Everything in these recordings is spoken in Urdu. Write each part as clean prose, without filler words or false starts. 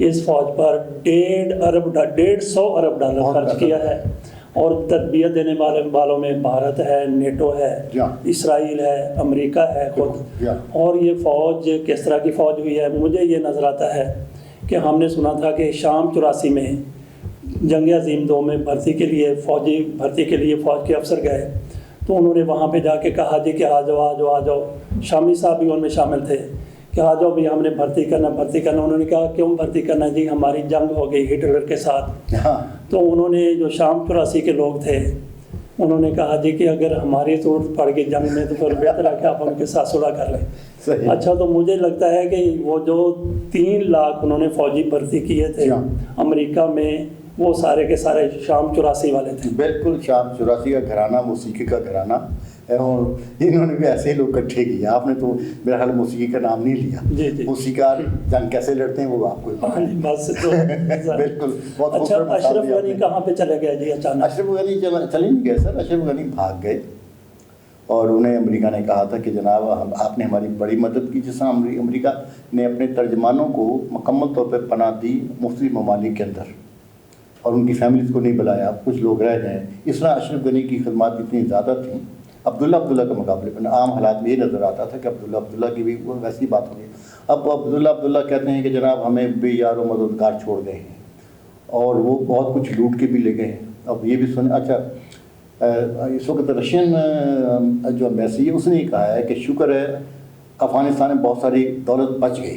اس فوج پر 150 ارب ڈالر خرچ کیا ہے، اور تربیت دینے والوں میں بھارت ہے، نیٹو ہے، اسرائیل ہے، امریکہ ہے خود. اور یہ فوج کس طرح کی فوج ہوئی ہے؟ مجھے یہ نظر آتا ہے کہ ہم نے سنا تھا کہ شام 84 میں جنگ عظیم 2 میں بھرتی کے لیے فوج کے افسر گئے، تو انہوں نے وہاں پہ جا کے کہا جی کہ آ جاؤ. شامی صاحب بھی ان میں شامل تھے کہ آ جاؤ بھی، ہم نے بھرتی کرنا. انہوں نے کہا کیوں بھرتی کرنا؟ جی ہماری جنگ ہو گئی ہٹلر کے ساتھ. تو انہوں نے جو شام 84 کے لوگ تھے انہوں نے کہا جی کہ اگر ہماری ضرورت پڑ گئی جنگ میں تو پھر بہتر ہے کہ آپ ان کے ساتھ صلح کر لیں. اچھا، تو مجھے لگتا ہے کہ وہ جو 3 لاکھ انہوں نے فوجی بھرتی کیے تھے امریکہ میں، وہ سارے کے سارے شام 84 والے تھے. بالکل، شام 84 کا گھرانہ موسیقی کا گھرانہ ہے، اور انہوں نے بھی ایسے ہی لوگ اکٹھے کیے. آپ نے تو میرا خیال موسیقی کا نام نہیں لیا. جی موسیقار جنگ کیسے لڑتے ہیں وہ آپ کو پتہ ہے. بالکل. بہت اچھا، اشرف غنی کہاں پہ چلے گئے جی اچانک؟ اشرف غنی چلے نہیں گئے سر. اشرف غنی بھاگ گئے، اور انہیں امریکہ نے کہا تھا کہ جناب آپ نے ہماری بڑی مدد کی. جس طرح امریکہ نے اپنے ترجمانوں کو مکمل طور پہ پناہ دی مختلف ممالک کے اندر، اور ان کی فیملیز کو نہیں بلایا، کچھ لوگ رہ گئے. اس طرح اشرف غنی کی خدمات اتنی زیادہ تھیں عبداللہ کے مقابلے پر. عام حالات میں یہ نظر آتا تھا کہ عبداللہ کی بھی ویسی بات ہوگی. اب عبداللہ کہتے ہیں کہ جناب ہمیں بے یار و مددگار چھوڑ گئے ہیں، اور وہ بہت کچھ لوٹ کے بھی لے گئے ہیں. اب یہ بھی سنیں. اچھا، اس وقت رشین جو ایمبیسی ہے اس نے یہ کہا ہے کہ شکر ہے افغانستان میں بہت ساری دولت بچ گئی.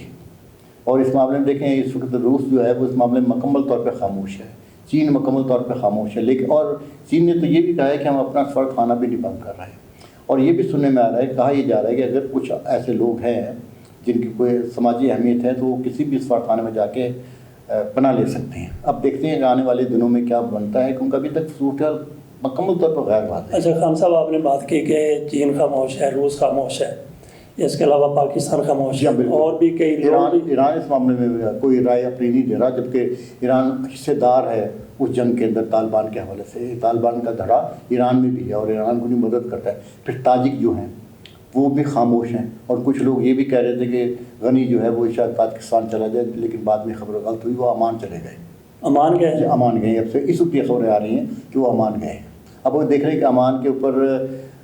اور اس معاملے میں دیکھیں اس وقت روس جو ہے وہ اس معاملے میں مکمل طور پہ خاموش ہے، چین مکمل طور پہ خاموش ہے. لیکن اور چین نے تو یہ بھی کہا ہے کہ ہم اپنا سفارت خانہ بھی نہیں بند کر رہے ہیں. اور یہ بھی سننے میں آ رہا ہے، کہا یہ جا رہا ہے کہ اگر کچھ ایسے لوگ ہیں جن کی کوئی سماجی اہمیت ہے تو وہ کسی بھی سفارت خانے میں جا کے پناہ لے سکتے ہیں. اب دیکھتے ہیں کہ آنے والے دنوں میں کیا بنتا ہے، کیونکہ ابھی تک صورتحال مکمل طور پر غیر بات ہے. اچھا خان صاحب، آپ نے بات کی کہ چین خاموش ہے، روس خاموش ہے، اس کے علاوہ پاکستان خاموش ہے، اور بھی کئی ایران اس معاملے میں کوئی رائے اپنی نہیں دے رہا، جبکہ ایران حصے دار ہے اس جنگ کے اندر طالبان کے حوالے سے. طالبان کا دھڑا ایران میں بھی ہے اور ایران کو بھی مدد کرتا ہے. پھر تاجک جو ہیں وہ بھی خاموش ہیں، اور کچھ لوگ یہ بھی کہہ رہے تھے کہ غنی جو ہے وہ شاید پاکستان چلا جائے، لیکن بعد میں خبر غلط ہوئی، وہ عمان چلے گئے. عمان گئے؟ عمان گئے. اب سے اس وقت یہ خبریں آ رہی ہیں کہ وہ عمان گئے. اب وہ دیکھ رہے ہیں کہ عمان کے اوپر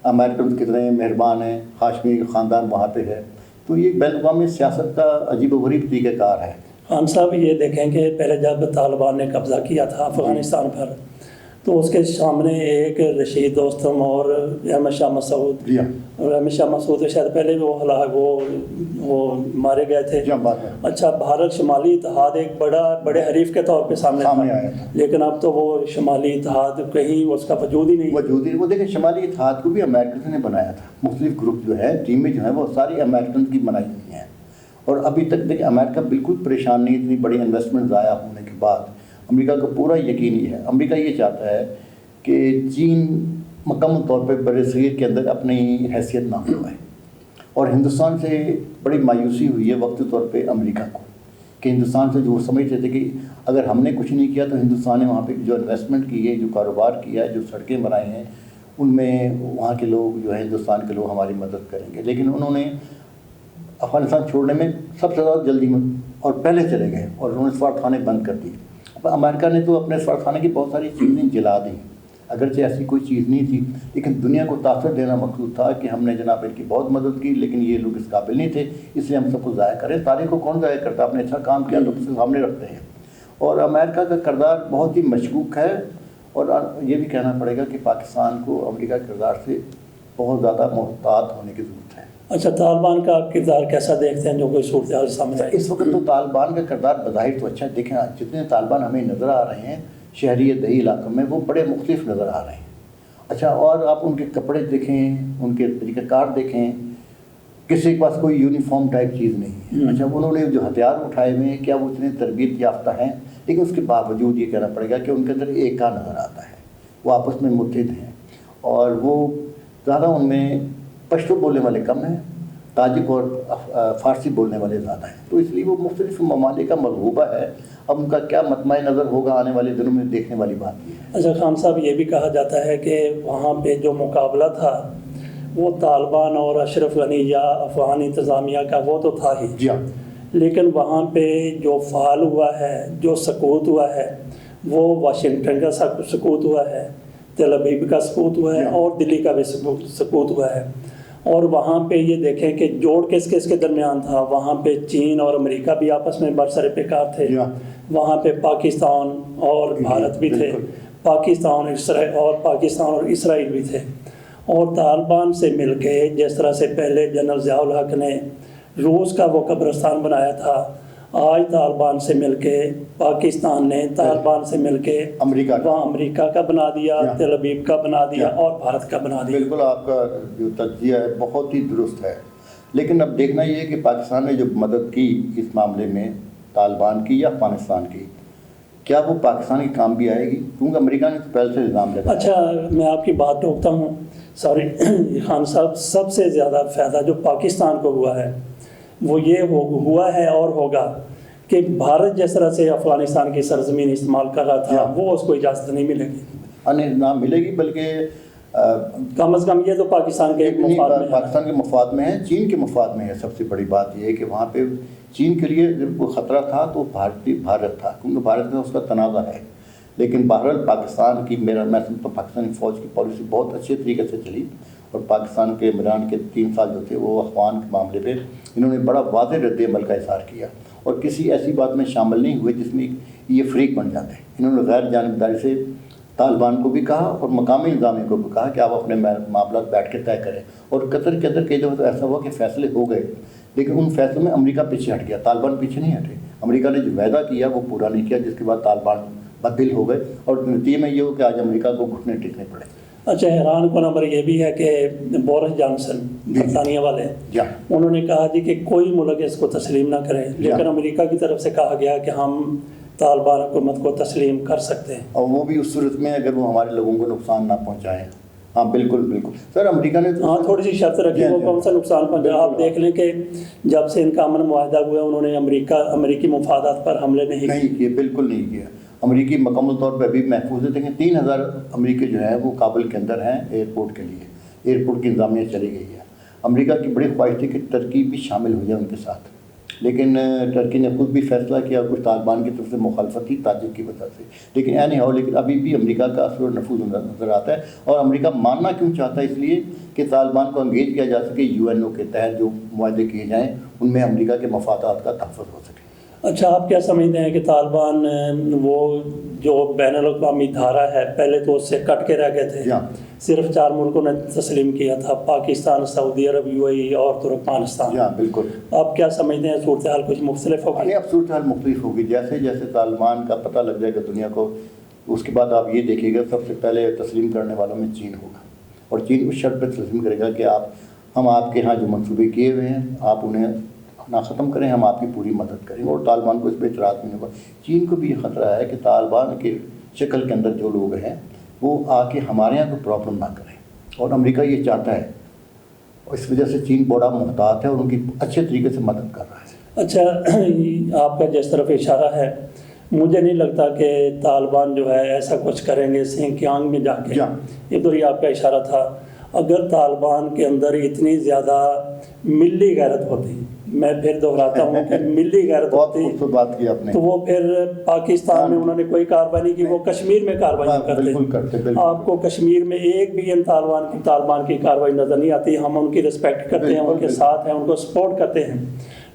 امریکن کتنے مہربان ہیں، ہاشمی خاندان وہاں پہ ہے. تو یہ بین الاقوامی سیاست کا عجیب و غریب طریقہ کار ہے. خان صاحب یہ دیکھیں کہ پہلے جب طالبان نے قبضہ کیا تھا افغانستان پر، تو اس کے سامنے ایک رشید دوستم اور احمد شاہ مسعود، اور احمد شاہ مسعود شاید پہلے بھی وہ مارے گئے تھے. اچھا، بھارت شمالی اتحاد ایک بڑے حریف کے طور پہ سامنے آیا تھا، لیکن اب تو وہ شمالی اتحاد کہیں اس کا وجود ہی نہیں. وہ دیکھیں شمالی اتحاد کو بھی امریکن نے بنایا تھا. مختلف گروپ جو ہے، ٹیمیں جو ہیں وہ ساری امریکن کی بنائی ہوئی ہیں. اور ابھی تک دیکھیں امریکہ بالکل پریشان نہیں. اتنی بڑی انویسٹمنٹ ضائع ہونے کے بعد امریکہ کو پورا یقینی ہے. امریکہ یہ چاہتا ہے کہ چین مکمل طور پہ برصغیر کے اندر اپنی حیثیت نہ ہوئے. اور ہندوستان سے بڑی مایوسی ہوئی ہے وقتی طور پہ امریکہ کو، کہ ہندوستان سے جو سمجھتے تھے کہ اگر ہم نے کچھ نہیں کیا تو ہندوستان نے وہاں پہ جو انویسٹمنٹ کی ہے، جو کاروبار کیا ہے، جو سڑکیں بنائی ہیں، ان میں وہاں کے لوگ جو ہے ہندوستان کے لوگ ہماری مدد کریں گے. لیکن انہوں نے افغانستان چھوڑنے میں سب سے زیادہ جلدی میں اور پہلے چلے گئے، اور انہوں نے سفارت خانے بند کر دیے. امریکہ نے تو اپنے سفارت خانے کی بہت ساری چیزیں جلا دیں، اگرچہ ایسی کوئی چیز نہیں تھی، لیکن دنیا کو تاثر دینا مقصود تھا کہ ہم نے جناب ان کی بہت مدد کی، لیکن یہ لوگ اس قابل نہیں تھے، اس لیے ہم سب کو ضائع کریں. تاریخ کو کون ضائع کرتا؟ آپ نے اچھا کام کیا تو اس کے سامنے رکھتے ہیں. اور امریکہ کا کردار بہت ہی مشکوک ہے، اور یہ بھی کہنا پڑے گا کہ پاکستان کو امریکہ کے کردار سے بہت زیادہ محتاط ہونے کی ضرورت ہے. اچھا، طالبان کا کردار کیسا دیکھتے ہیں جو کوئی صورتحال سامنے آئی؟ اس وقت تو طالبان کا کردار بظاہر تو اچھا ہے. دیکھیں جتنے طالبان ہمیں نظر آ رہے ہیں شہری یا دیہی علاقوں میں، وہ بڑے مختلف نظر آ رہے ہیں. اچھا، اور آپ ان کے کپڑے دیکھیں، ان کے طریقہ کار دیکھیں، کسی کے پاس کوئی یونیفارم ٹائپ چیز نہیں ہے. اچھا، انہوں نے جو ہتھیار اٹھائے ہوئے ہیں کیا وہ اتنے تربیت یافتہ ہیں؟ لیکن اس کے باوجود یہ کہنا پڑے گا کہ ان کے اندر ایک کا نظر آتا ہے، وہ آپس میں متحد ہیں، اور وہ زیادہ ان میں پشتو بولنے والے کم ہیں، تاجک اور فارسی بولنے والے زیادہ ہیں. تو اس لیے وہ مختلف ممالک کا مرغوبہ ہے. اب ان کا کیا مطمع نظر ہوگا آنے والے دنوں میں، دیکھنے والی بات یہ ہے. اچھا خان صاحب، یہ بھی کہا جاتا ہے کہ وہاں پہ جو مقابلہ تھا وہ طالبان اور اشرف غنی یا افغان انتظامیہ کا وہ تو تھا ہی، جی ہاں، لیکن وہاں پہ جو فعال ہوا ہے، جو سقوط ہوا ہے، وہ واشنگٹن کا سقوط ہوا ہے، تل ابیب کا سقوط ہوا ہے، اور دلی کا بھی سقوط ہوا ہے۔ اور وہاں پہ یہ دیکھیں کہ جوڑ کس کس کے درمیان تھا، وہاں پہ چین اور امریکہ بھی آپس میں برسر پیکار تھے، وہاں پہ پاکستان اور بھارت بھی تھے، پاکستان اور اسرائیل بھی تھے۔ اور طالبان سے مل کے، جس طرح سے پہلے جنرل ضیاء الحق نے روس کا وہ قبرستان بنایا تھا، آج طالبان سے مل کے پاکستان نے طالبان سے مل کے وہاں امریکہ کا بنا دیا، تل ابیب کا بنا دیا، اور بھارت کا بنا دیا۔ بالکل آپ کا جو تجزیہ ہے بہت ہی درست ہے، لیکن اب دیکھنا یہ ہے کہ پاکستان نے جو مدد کی اس معاملے میں طالبان کی یا افغانستان کی، کیا وہ پاکستان کی کام بھی آئے گی؟ کیونکہ امریکہ نے پہلے سے الزام لگایا۔ اچھا، میں آپ کی بات ٹوکتا ہوں، سوری خان صاحب، سب سے زیادہ فائدہ جو پاکستان کو ہوا ہے وہ یہ ہوا ہے اور ہوگا کہ بھارت جس طرح سے افغانستان کی سرزمین استعمال کر رہا تھا، وہ اس کو اجازت نہیں ملے گی، نہ ملے گی، بلکہ کم از کم یہ تو پاکستان کے مفاد میں ہے۔ پاکستان کے مفاد میں ہے، چین کے مفاد میں ہے۔ سب سے بڑی بات یہ ہے کہ وہاں پہ چین کے لیے جب کوئی خطرہ تھا تو بھارت تھا، کیونکہ بھارت میں اس کا تنازع ہے۔ لیکن بہرحال پاکستان کی میں سمجھتا ہوں پاکستانی فوج کی پالیسی بہت اچھے طریقے سے چلی، اور پاکستان کے عمران کے 3 سال جو تھے وہ افغان کے معاملے پہ انہوں نے بڑا واضح رد عمل کا اظہار کیا، اور کسی ایسی بات میں شامل نہیں ہوئے جس میں یہ فریق بن جاتے ہیں۔ انہوں نے غیر جانبداری سے طالبان کو بھی کہا اور مقامی انتظامیہ کو بھی کہا کہ آپ اپنے معاملات بیٹھ کے طے کریں، اور قطر کے اندر کئی دفعہ تو ایسا ہوا کہ فیصلے ہو گئے، لیکن ان فیصلوں میں امریکہ پیچھے ہٹ گیا، طالبان پیچھے نہیں ہٹے۔ امریکہ نے جو وعدہ کیا وہ پورا نہیں کیا، جس کے بعد طالبان بددل ہو گئے، اور نتیجے میں یہ ہو کہ آج امریکہ کو گھٹنے ٹیکنے پڑے۔ اچھا، حیران کن نمبر یہ بھی ہے کہ بورس جانسن برطانیہ والے، انہوں نے کہا جی کہ کوئی ملک اس کو تسلیم نہ کرے، لیکن امریکہ کی طرف سے کہا گیا کہ ہم طالبان حکومت کو تسلیم کر سکتے ہیں، اور وہ بھی اس صورت میں اگر وہ ہمارے لوگوں کو نقصان نہ پہنچائیں۔ ہاں بالکل سر، امریکہ نے تھوڑی سی شرط رکھی، وہ کون سا نقصان پہنچا؟ آپ دیکھ لیں کہ جب سے ان کا امن معاہدہ ہوا انہوں نے امریکی مفادات پر حملے نہیں کیے، بالکل نہیں کیا۔ امریکی مکمل طور پہ ابھی محفوظ ہے، دیکھیں 3000 امریکی جو ہیں وہ کابل کے اندر ہیں ایئرپورٹ کے لیے، ایئرپورٹ کی انتظامیہ چلی گئی ہے۔ امریکہ کی بڑی خواہش تھی کہ ترکی بھی شامل ہو جائے ان کے ساتھ، لیکن ترکی نے خود بھی فیصلہ کیا، کچھ طالبان کی طرف سے مخالفت تھی تاجک کی وجہ سے، لیکن اینی ہاؤ لیکن ابھی بھی امریکہ کا اثر و نفوذ نظر آتا ہے۔ اور امریکہ ماننا کیوں چاہتا ہے؟ اس لیے کہ طالبان کو انگیج کیا جا سکے، UN کے تحت جو معاہدے کیے جائیں ان میں امریکہ کے مفادات کا تحفظ ہو سکے۔ اچھا، آپ کیا سمجھتے ہیں کہ طالبان وہ جو بین الاقوامی دھارا ہے پہلے تو اس سے کٹ کے رہ گئے تھے، صرف 4 ملکوں نے تسلیم کیا تھا، پاکستان، سعودی عرب، UAE اور ترکمانستان۔ بالکل۔ آپ کیا سمجھتے ہیں صورتحال کچھ مختلف ہوگی؟ نہیں، اب صورتحال مختلف ہوگی، جیسے جیسے طالبان کا پتہ لگ جائے گا دنیا کو، اس کے بعد آپ یہ دیکھیے گا سب سے پہلے تسلیم کرنے والوں میں چین ہوگا، اور چین اس شرط پہ تسلیم کرے گا کہ ہم آپ کے ہاں جو منصوبے کیے ہوئے ہیں آپ انہیں نہ ختم کریں، ہم آپ کی پوری مدد کریں گے، اور طالبان کو اس پہ اعتراض نہیں ہوگا۔ چین کو بھی یہ خطرہ ہے کہ طالبان کے شکل کے اندر جو لوگ ہیں وہ آ کے ہمارے یہاں کوئی پرابلم نہ کریں، اور امریکہ یہ چاہتا ہے، اور اس وجہ سے چین بڑا محتاط ہے اور ان کی اچھے طریقے سے مدد کر رہا ہے۔ اچھا، آپ کا جس طرف اشارہ ہے، مجھے نہیں لگتا کہ طالبان جو ہے ایسا کچھ کریں گے سینکیانگ میں جا کے، ادھر ہی آپ کا اشارہ تھا۔ اگر طالبان کے اندر اتنی زیادہ ملی غیرت ہوتی، میں پھر دہراتا ہوں کہ ملی غیرت ہوتی، بات کی آپ نے، تو وہ پھر پاکستان میں انہوں نے کوئی کارروائی نہیں کی، وہ کشمیر میں کارروائی کرتے۔ آپ کو کشمیر میں ایک بھی طالبان کی کارروائی نظر نہیں آتی۔ ہم ان کی رسپیکٹ کرتے ہیں، ان کے ساتھ ہیں، ان کو سپورٹ کرتے ہیں،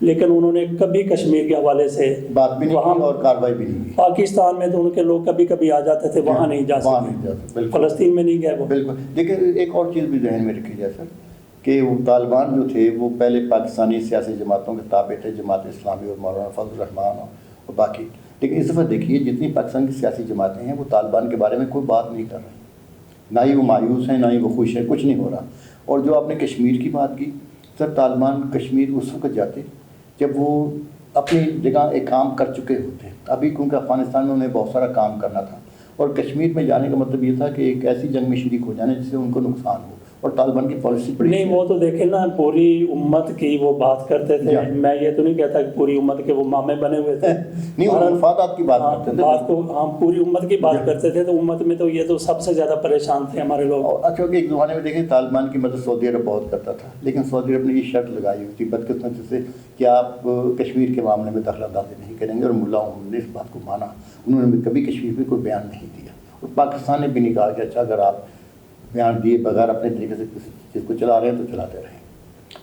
لیکن انہوں نے کبھی کشمیر کے حوالے سے بات بھی نہیں کی اور کارروائی بھی نہیں کی۔ پاکستان میں تو ان کے لوگ کبھی کبھی آ جاتے تھے، وہاں نہیں جا سکتے، فلسطین میں نہیں گئے وہ۔ بالکل، لیکن ایک اور چیز بھی ذہن میں رکھی جائے سر، کہ وہ طالبان جو تھے وہ پہلے پاکستانی سیاسی جماعتوں کے تابع تھے، جماعت اسلامی اور مولانا فضل الرحمان اور باقی، لیکن اس دفعہ دیکھیے جتنی پاکستان کی سیاسی جماعتیں ہیں وہ طالبان کے بارے میں کوئی بات نہیں کر رہی، نہ ہی وہ مایوس ہیں نہ ہی وہ خوش ہیں، کچھ نہیں ہو رہا۔ اور جو آپ نے کشمیر کی بات کی سر، طالبان کشمیر اس وقت جاتے جب وہ اپنی جگہ ایک کام کر چکے ہوتے، ابھی کیونکہ افغانستان میں انہیں بہت سارا کام کرنا تھا، اور کشمیر میں جانے کا مطلب یہ تھا کہ ایک ایسی جنگ میں شریک ہو جانے جس سے ان کو نقصان ہو، اور طالبان کی پالیسی بڑی نہیں وہ تو دیکھیں نا پوری امت کی وہ بات کرتے تھے. میں یہ تو نہیں کہتا کہ پوری امت کے وہ مامے بنے ہوئے تھے. نہیں وہ مفادات کی بات کرتے تھے. بات کو ہم پوری امت کی بات کرتے تھے تو امت میں تو یہ تو سب سے زیادہ پریشان تھے ہمارے لوگ. اچھا کہ ایک زمانے میں دیکھیں طالبان کی مدد سعودی عرب بہت کرتا تھا، لیکن سعودی عرب نے یہ شرط لگائی ہوئی تھی بدقسمتی سے کہ آپ کشمیر کے معاملے میں دخل اندازی نہیں کریں گے، اور ملا عمر نے اس بات کو مانا. انہوں نے کبھی کشمیر میں کوئی بیان نہیں دیا، اور پاکستان نے بھی نہیں کہا کہ اچھا اگر آپ بیان دیے بغیر اپنے طریقے سے کسی چیز کو چلا رہے ہیں تو چلاتے رہیں.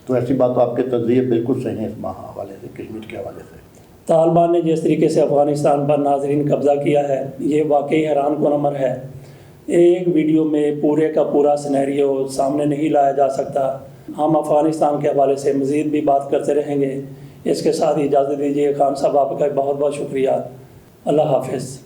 تو ایسی بات تو آپ کے تجزیے بالکل صحیح ہیں اس حوالے سے، کشمیر کے حوالے سے. طالبان نے جس طریقے سے افغانستان پر ناظرین قبضہ کیا ہے یہ واقعی حیران کن امر ہے. ایک ویڈیو میں پورے کا پورا سینیریو سامنے نہیں لایا جا سکتا. ہم افغانستان کے حوالے سے مزید بھی بات کرتے رہیں گے. اس کے ساتھ اجازت دیجیے. خان صاحب آپ کا بہت بہت شکریہ. اللہ حافظ.